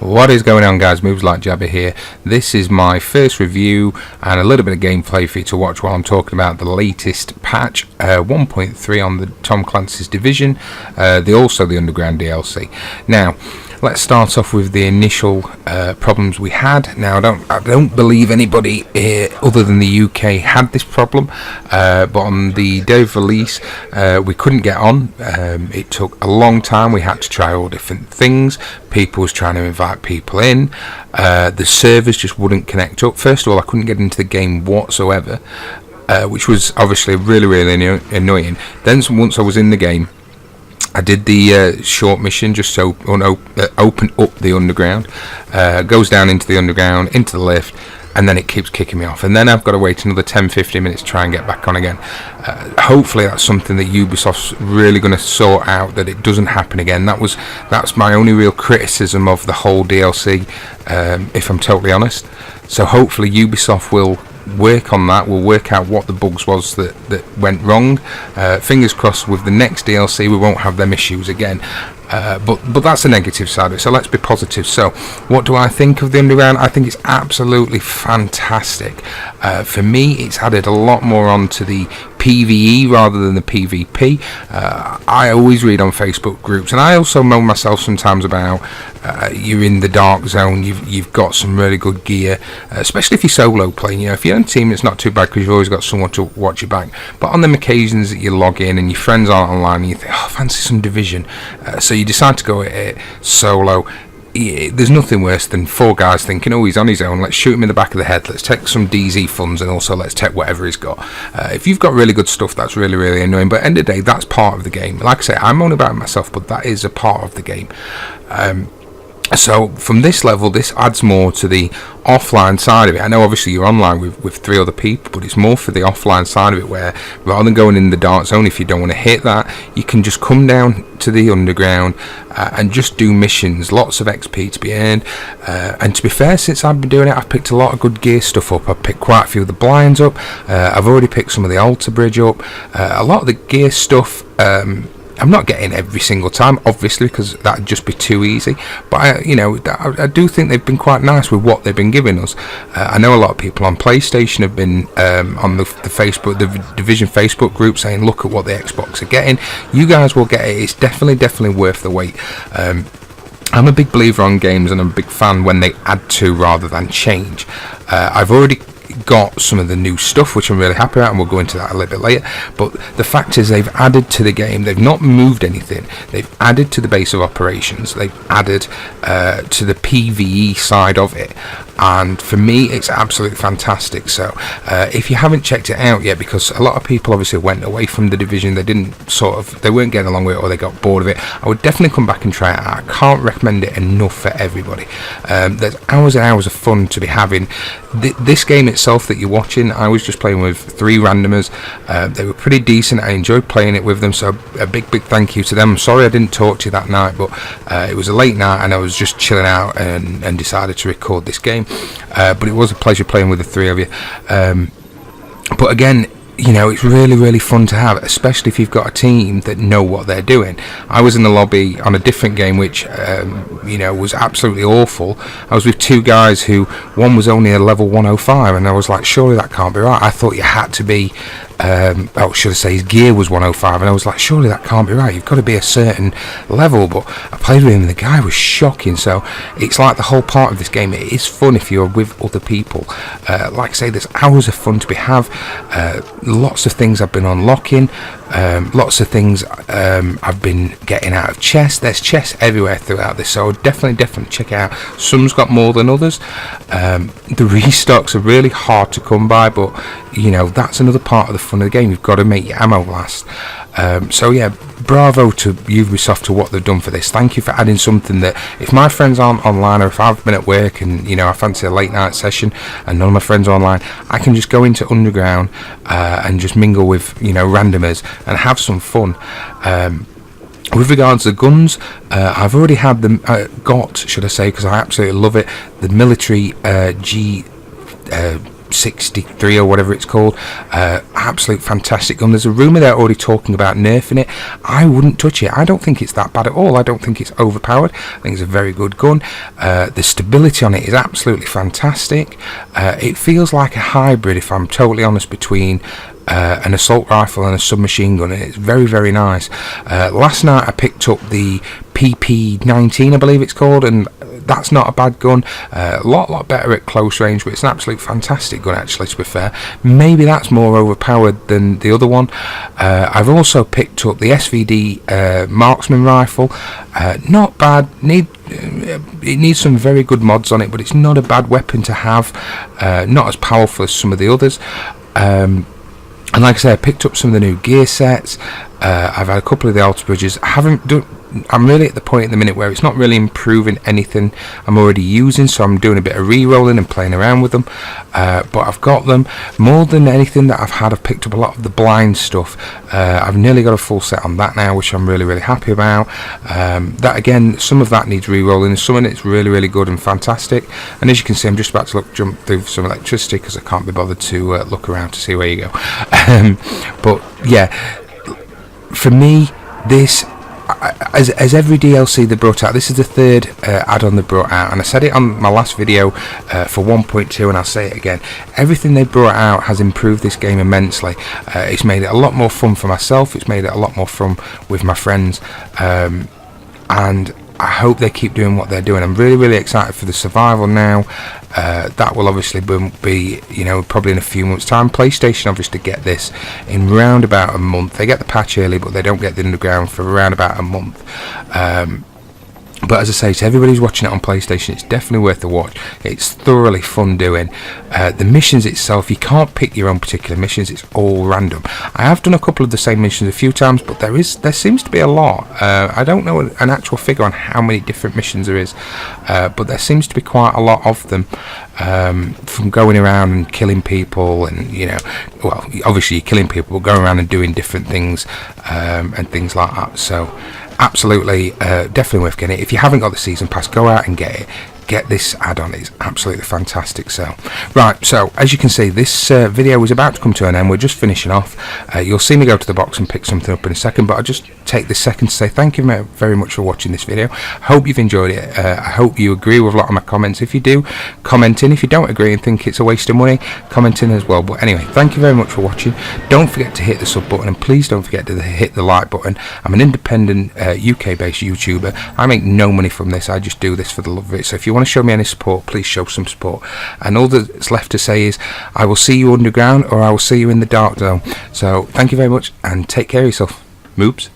What is going on, guys? Moves Like Jabber here. This is my first review and a little bit of gameplay for you to watch while I'm talking about the latest patch 1.3 on the Tom Clancy's Division, also the Underground DLC. Now, let's start off with the initial problems we had. Now, I don't believe anybody other than the UK had this problem, but on the day of release, we couldn't get on. It took a long time. We had to try all different things. People was trying to invite people in. The servers just wouldn't connect up. First of all, I couldn't get into the game whatsoever, which was obviously really annoying. Then once I was in the game, I did the short mission just so open up the underground, goes down into the underground, into the lift, and then it keeps kicking me off, and then I've got to wait another 10-15 minutes to try and get back on again. Hopefully that's something that Ubisoft's really going to sort out, that it doesn't happen again. That's my only real criticism of the whole DLC, if I'm totally honest. So hopefully Ubisoft will work on that. We'll work out what the bugs was that went wrong. Fingers crossed with the next DLC we won't have them issues again. But that's the negative side of it, so let's be positive. So what do I think of the Underground? I think it's absolutely fantastic. For me, it's added a lot more onto the PvE rather than the PvP. I always read on Facebook groups, and I also know myself sometimes about you're in the dark zone, you've got some really good gear, especially if you're solo playing. You know, if you're on a team, it's not too bad because you've always got someone to watch your back. But on them occasions that you log in and your friends aren't online and you think, oh, fancy some Division, so you decide to go at it solo. There's nothing worse than four guys thinking, oh, he's on his own, let's shoot him in the back of the head, let's take some DZ funds, and also let's take whatever he's got. If you've got really good stuff, that's really annoying, but at the end of the day, that's part of the game. Like I say, I'm only about myself, but that is a part of the game. So from this level, this adds more to the offline side of it. I know obviously you're online with three other people, but it's more for the offline side of it, where rather than going in the dark zone, if you don't want to hit that, you can just come down to the underground and just do missions. Lots of XP to be earned, and to be fair, since I've been doing it, I've picked a lot of good gear stuff up. I've picked quite a few of the blinds up, I've already picked some of the altar bridge up, a lot of the gear stuff. I'm not getting every single time, obviously, because that'd just be too easy. But I do think they've been quite nice with what they've been giving us. I know a lot of people on PlayStation have been on the Division Facebook group saying, "Look at what the Xbox are getting. You guys will get it. It's definitely worth the wait." I'm a big believer on games, and I'm a big fan when they add to rather than change. I've already got some of the new stuff which I'm really happy about, and we'll go into that a little bit later. But the fact is, they've added to the game. They've not moved anything. They've added to the base of operations. They've added to the PvE side of it, and for me it's absolutely fantastic. So if you haven't checked it out yet, because a lot of people obviously went away from the Division, they weren't getting along with it, or they got bored of it, I would definitely come back and try it out. I can't recommend it enough for everybody. There's hours and hours of fun to be having. This game itself that you're watching, I was just playing with 3 randomers. They were pretty decent. I enjoyed playing it with them, so a big thank you to them. I'm sorry I didn't talk to you that night, but it was a late night and I was just chilling out and decided to record this game. But it was a pleasure playing with the 3 of you. But again, it's really fun to have, especially if you've got a team that know what they're doing. I was in the lobby on a different game which was absolutely awful. I was with 2 guys who, one was only a level 105, and I was like, surely that can't be right. I thought you had to be should I say his gear was 105, and I was like, surely that can't be right, you've got to be a certain level. But I played with him and the guy was shocking. So it's like the whole part of this game, it is fun if you're with other people. Like I say, there's hours of fun to be have. Lots of things I've been unlocking, lots of things I've been getting out of chests. There's chests everywhere throughout this, so definitely check it out. Some's got more than others. The restocks are really hard to come by, but that's another part of the fun of the game. You've got to make your ammo last. So yeah, bravo to Ubisoft to what they've done for this. Thank you for adding something that, if my friends aren't online, or if I've been at work and I fancy a late night session and none of my friends are online, I can just go into Underground and just mingle with randomers and have some fun. With regards to guns, I've already had them should I say, because I absolutely love it, the military 63 or whatever it's called. Absolute fantastic gun. There's a rumour they're already talking about nerfing it. I wouldn't touch it. I don't think it's that bad at all. I don't think it's overpowered. I think it's a very good gun. The stability on it is absolutely fantastic. It feels like a hybrid, if I'm totally honest, between an assault rifle and a submachine gun, and it's very, very nice. Last night I picked up the PP-19, I believe it's called, and that's not a bad gun. A lot better at close range, but it's an absolute fantastic gun, actually, to be fair. Maybe that's more overpowered than the other one. I've also picked up the SVD marksman rifle. Not bad. It needs some very good mods on it, but it's not a bad weapon to have. Not as powerful as some of the others. And like I say, I picked up some of the new gear sets. I've had a couple of the altar bridges. I'm really at the point at the minute where it's not really improving anything I'm already using, so I'm doing a bit of re-rolling and playing around with them. But I've got them. More than anything that I've picked up a lot of the blind stuff. I've nearly got a full set on that now, which I'm really, really happy about. That again, some of that needs re-rolling, and some of it's really, really good and fantastic. And as you can see, I'm just about to jump through some electricity because I can't be bothered to look around to see where you go. But yeah, for me, this, as every DLC they brought out, this is the third add-on they brought out, and I said it on my last video for 1.2, and I'll say it again. Everything they brought out has improved this game immensely. It's made it a lot more fun for myself. It's made it a lot more fun with my friends, and I hope they keep doing what they're doing. I'm really, really excited for the survival now. That will obviously be, probably in a few months' time. PlayStation obviously get this in round about a month. They get the patch early, but they don't get the underground for around about a month. But as I say, to everybody who's watching it on PlayStation, it's definitely worth a watch. It's thoroughly fun doing. The missions itself, you can't pick your own particular missions. It's all random. I have done a couple of the same missions a few times, but there seems to be a lot. I don't know an actual figure on how many different missions there is, but there seems to be quite a lot of them. From going around and killing people, and well, obviously you're killing people, but going around and doing different things and things like that. So absolutely, definitely worth getting it. If you haven't got the season pass, go out and get it. Get this add-on. It's absolutely fantastic. So right, so as you can see, this video is about to come to an end. We're just finishing off. You'll see me go to the box and pick something up in a second, but I'll just take this second to say thank you very much for watching this video. Hope you've enjoyed it. I hope you agree with a lot of my comments. If you do, comment in. If you don't agree and think it's a waste of money, comment in as well. But anyway, thank you very much for watching. Don't forget to hit the sub button, and please don't forget to hit the like button. I'm an independent UK based YouTuber. I make no money from this. I just do this for the love of it. So if you want to show me any support, please show some support. And all that's left to say is I will see you underground, or I will see you in the dark zone. So thank you very much, and take care of yourself. Moobs.